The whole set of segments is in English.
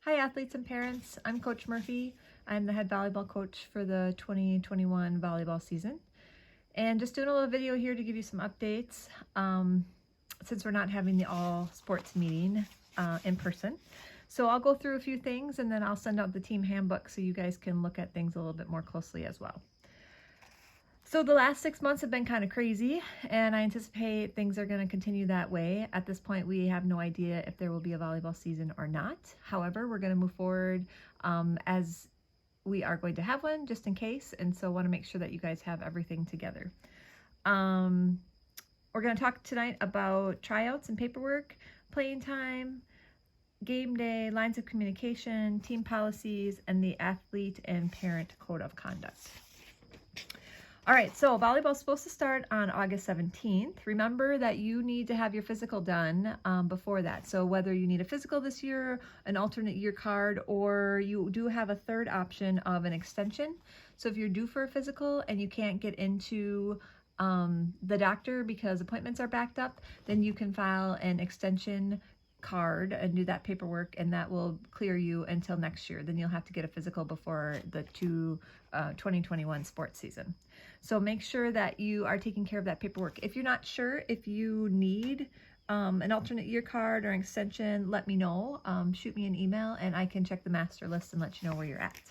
Hi athletes and parents, I'm Coach Murphy. I'm the head volleyball coach for the 2021 volleyball season. And just doing a little video here to give you some updates since we're not having the all sports meeting in person. So I'll go through a few things and then I'll send out the team handbook so you guys can look at things a little bit more closely as well. So the last 6 months have been kind of crazy, and I anticipate things are going to continue that way. At this point, we have no idea if there will be a volleyball season or not. However, we're going to move forward as we are going to have one just in case, and so want to make sure that you guys have everything together. We're going to talk tonight about tryouts and paperwork, playing time, game day, lines of communication, team policies, and the athlete and parent code of conduct. All right, so volleyball is supposed to start on August 17th. Remember that you need to have your physical done before that. So whether you need a physical this year, an alternate year card, or you do have a third option of an extension. So if you're due for a physical and you can't get into the doctor because appointments are backed up, then you can file an extension card and do that paperwork, and that will clear you until next year. Then you'll have to get a physical before the 2021 sports season. So make sure that you are taking care of that paperwork. If you're not sure if you need an alternate year card or an extension, let me know. Shoot me an email and I can check the master list and let you know where you're at.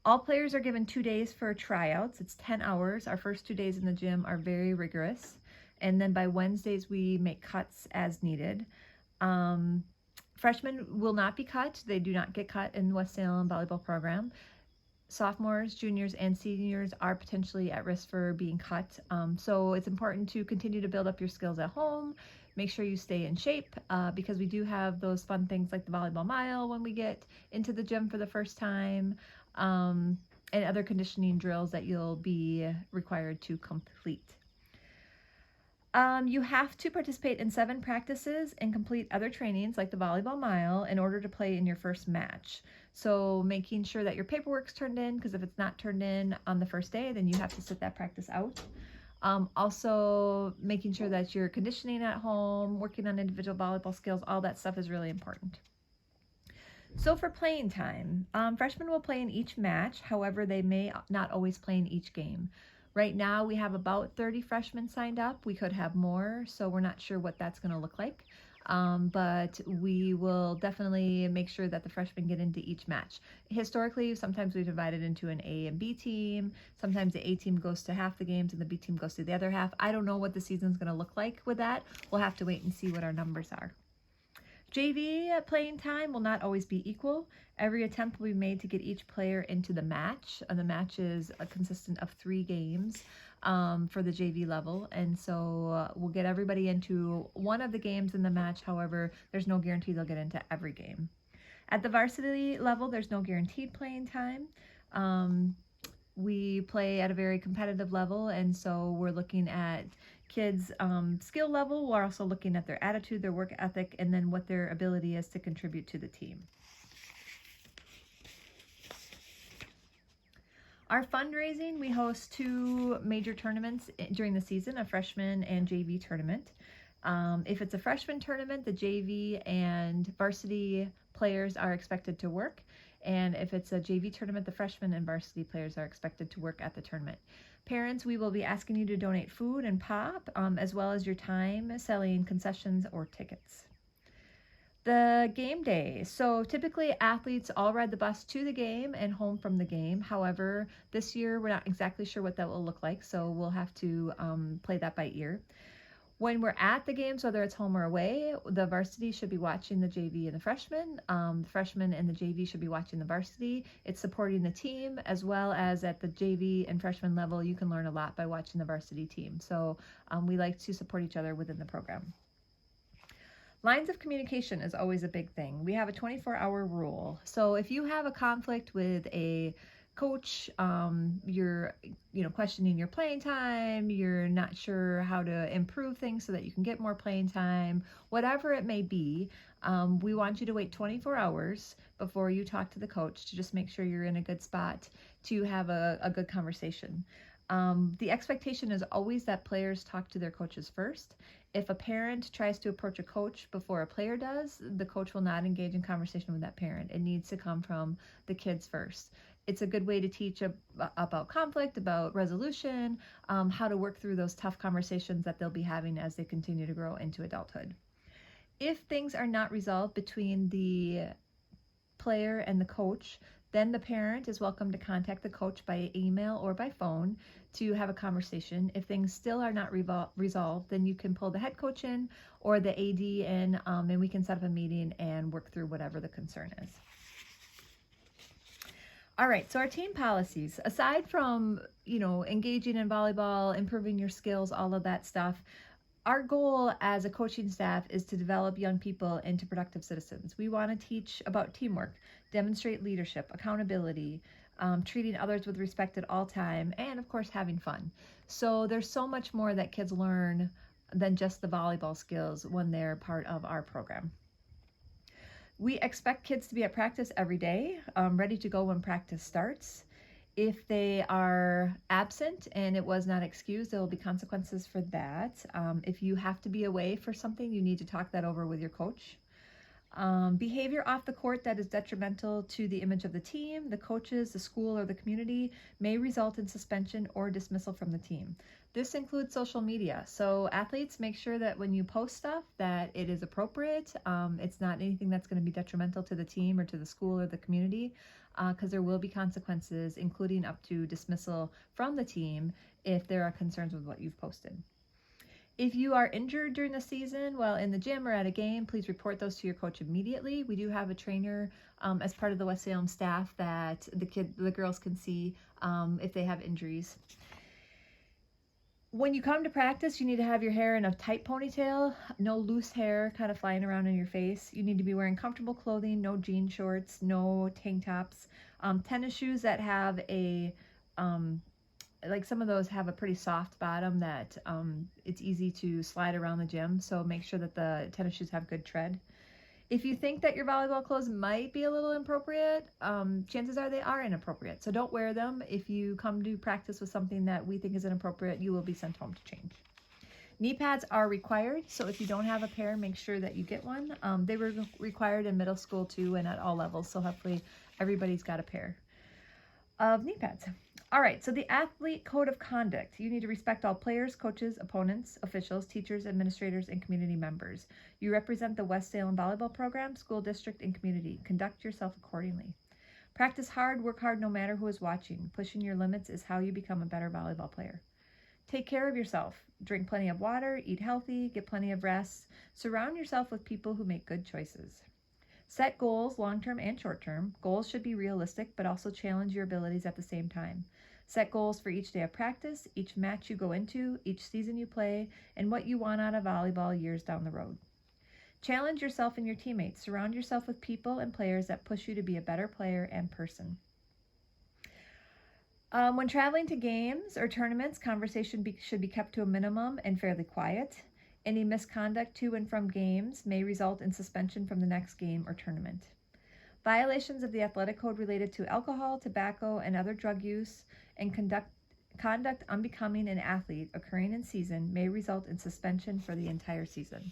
All players are given 2 days for tryouts. It's 10 hours. Our first 2 days in the gym are very rigorous. And then by Wednesdays, we make cuts as needed. Freshmen will not be cut. They do not get cut in the West Salem volleyball program. Sophomores, juniors, and seniors are potentially at risk for being cut. So it's important to continue to build up your skills at home. Make sure you stay in shape because we do have those fun things like the volleyball mile when we get into the gym for the first time, and other conditioning drills that you'll be required to complete. You have to participate in 7 practices and complete other trainings like the volleyball mile in order to play in your first match. So making sure that your paperwork's turned in, because if it's not turned in on the first day, then you have to sit that practice out. Also making sure that you're conditioning at home, working on individual volleyball skills, all that stuff is really important. So for playing time, freshmen will play in each match. However, they may not always play in each game. Right now, we have about 30 freshmen signed up. We could have more, so we're not sure what that's going to look like. But we will definitely make sure that the freshmen get into each match. Historically, sometimes we divide it into an A and B team. Sometimes the A team goes to half the games and the B team goes to the other half. I don't know what the season's going to look like with that. We'll have to wait and see what our numbers are. JV playing time will not always be equal. Every attempt will be made to get each player into the match. The match is consistent of 3 games for the JV level, and so we'll get everybody into one of the games in the match. However, there's no guarantee they'll get into every game. At the varsity level, there's no guaranteed playing time. We play at a very competitive level, and so we're looking at kids' skill level. We're also looking at their attitude, their work ethic, and then what their ability is to contribute to the team. Our fundraising, we host 2 major tournaments during the season, a freshman and JV tournament. If it's a freshman tournament, the JV and varsity players are expected to work. And if it's a JV tournament, the freshmen and varsity players are expected to work at the tournament. Parents, we will be asking you to donate food and pop, as well as your time selling concessions or tickets. The game day. So typically athletes all ride the bus to the game and home from the game. However, this year we're not exactly sure what that will look like, so we'll have to play that by ear. When we're at the games, whether it's home or away, the varsity should be watching the JV and the freshmen. The freshmen and the JV should be watching the varsity. It's supporting the team, as well as at the JV and freshman level, you can learn a lot by watching the varsity team. So we like to support each other within the program. Lines of communication is always a big thing. We have a 24-hour rule. So if you have a conflict with a coach, you're questioning your playing time, you're not sure how to improve things so that you can get more playing time, whatever it may be, we want you to wait 24 hours before you talk to the coach to just make sure you're in a good spot to have a good conversation. The expectation is always that players talk to their coaches first. If a parent tries to approach a coach before a player does, the coach will not engage in conversation with that parent. It needs to come from the kids first. It's a good way to teach about conflict, about resolution, how to work through those tough conversations that they'll be having as they continue to grow into adulthood. If things are not resolved between the player and the coach, then the parent is welcome to contact the coach by email or by phone to have a conversation. If things still are not resolved, then you can pull the head coach in or the AD in, and we can set up a meeting and work through whatever the concern is. All right, so our team policies, aside from, engaging in volleyball, improving your skills, all of that stuff, our goal as a coaching staff is to develop young people into productive citizens. We want to teach about teamwork, demonstrate leadership, accountability, treating others with respect at all time, and of course having fun. So there's so much more that kids learn than just the volleyball skills when they're part of our program. We expect kids to be at practice every day, ready to go when practice starts. If they are absent and it was not excused, there will be consequences for that. If you have to be away for something, you need to talk that over with your coach. Behavior off the court that is detrimental to the image of the team, the coaches, the school, or the community may result in suspension or dismissal from the team. This includes social media. So athletes, make sure that when you post stuff that it is appropriate. It's not anything that's going to be detrimental to the team or to the school or the community, because there will be consequences, including up to dismissal from the team if there are concerns with what you've posted. If you are injured during the season while in the gym or at a game, please report those to your coach immediately. We do have a trainer as part of the West Salem staff that the girls can see if they have injuries. When you come to practice, you need to have your hair in a tight ponytail, no loose hair kind of flying around in your face. You need to be wearing comfortable clothing, no jean shorts, no tank tops, tennis shoes that have like some of those have a pretty soft bottom that it's easy to slide around the gym, so make sure that the tennis shoes have good tread. If you think that your volleyball clothes might be a little inappropriate, chances are they are inappropriate, so don't wear them. If you come to practice with something that we think is inappropriate, you will be sent home to change. Knee pads are required, so if you don't have a pair, make sure that you get one. They were required in middle school too and at all levels, so hopefully everybody's got a pair of knee pads. All right, so the athlete code of conduct. You need to respect all players, coaches, opponents, officials, teachers, administrators, and community members. You represent the West Salem volleyball program, school district, and community. Conduct yourself accordingly. Practice hard, work hard no matter who is watching. Pushing your limits is how you become a better volleyball player. Take care of yourself. Drink plenty of water, eat healthy, get plenty of rest. Surround yourself with people who make good choices. Set goals, long-term and short-term. Goals should be realistic, but also challenge your abilities at the same time. Set goals for each day of practice, each match you go into, each season you play, and what you want out of volleyball years down the road. Challenge yourself and your teammates. Surround yourself with people and players that push you to be a better player and person. When traveling to games or tournaments, conversation should be kept to a minimum and fairly quiet. Any misconduct to and from games may result in suspension from the next game or tournament. Violations of the athletic code related to alcohol, tobacco, and other drug use and conduct unbecoming an athlete occurring in season may result in suspension for the entire season.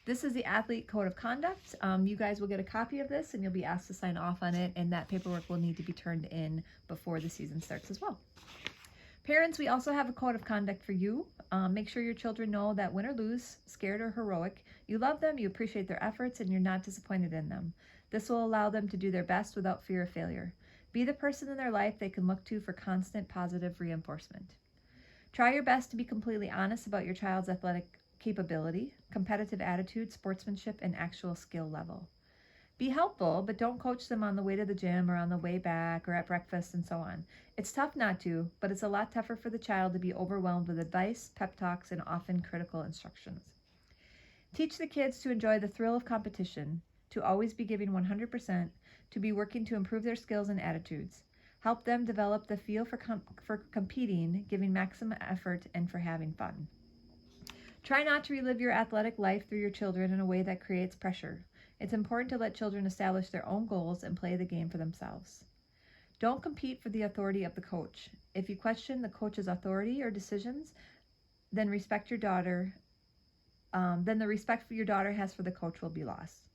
This is the athlete code of conduct. You guys will get a copy of this and you'll be asked to sign off on it, and that paperwork will need to be turned in before the season starts as well. Parents, we also have a code of conduct for you. Make sure your children know that win or lose, scared or heroic, you love them, you appreciate their efforts, and you're not disappointed in them. This will allow them to do their best without fear of failure. Be the person in their life they can look to for constant positive reinforcement. Try your best to be completely honest about your child's athletic capability, competitive attitude, sportsmanship, and actual skill level. Be helpful, but don't coach them on the way to the gym or on the way back or at breakfast and so on. It's tough not to, but it's a lot tougher for the child to be overwhelmed with advice, pep talks, and often critical instructions. Teach the kids to enjoy the thrill of competition, to always be giving 100%, to be working to improve their skills and attitudes. Help them develop the feel for competing, giving maximum effort, and for having fun. Try not to relive your athletic life through your children in a way that creates pressure. It's important to let children establish their own goals and play the game for themselves. Don't compete for the authority of the coach. If you question the coach's authority or decisions, then respect your daughter. Then the respect for your daughter has for the coach will be lost.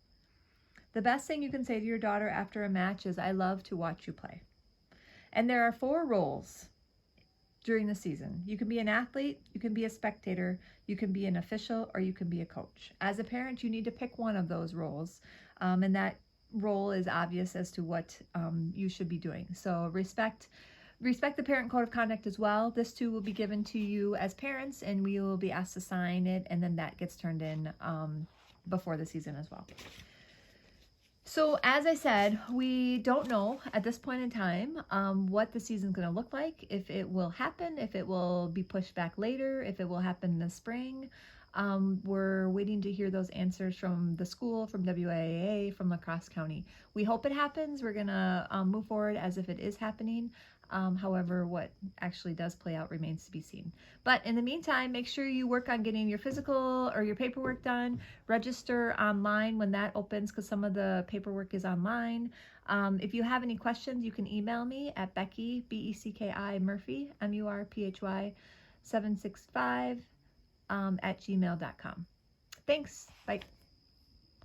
The best thing you can say to your daughter after a match is, "I love to watch you play." And there are 4 roles during the season. You can be an athlete, you can be a spectator, you can be an official, or you can be a coach. As a parent, you need to pick one of those roles, and that role is obvious as to what you should be doing. So respect the parent code of conduct as well. This too will be given to you as parents, and we will be asked to sign it, and then that gets turned in before the season as well. So as I said, we don't know at this point in time what the season's going to look like, if it will happen, if it will be pushed back later, if it will happen in the spring. We're waiting to hear those answers from the school, from WIAA, from La Crosse County. We hope it happens. We're going to move forward as if it is happening. However, what actually does play out remains to be seen. But in the meantime, make sure you work on getting your physical or your paperwork done. Register online when that opens, because some of the paperwork is online. If you have any questions, you can email me at Becky, BECKI Murphy, MURPHY 765 at gmail.com. Thanks. Bye.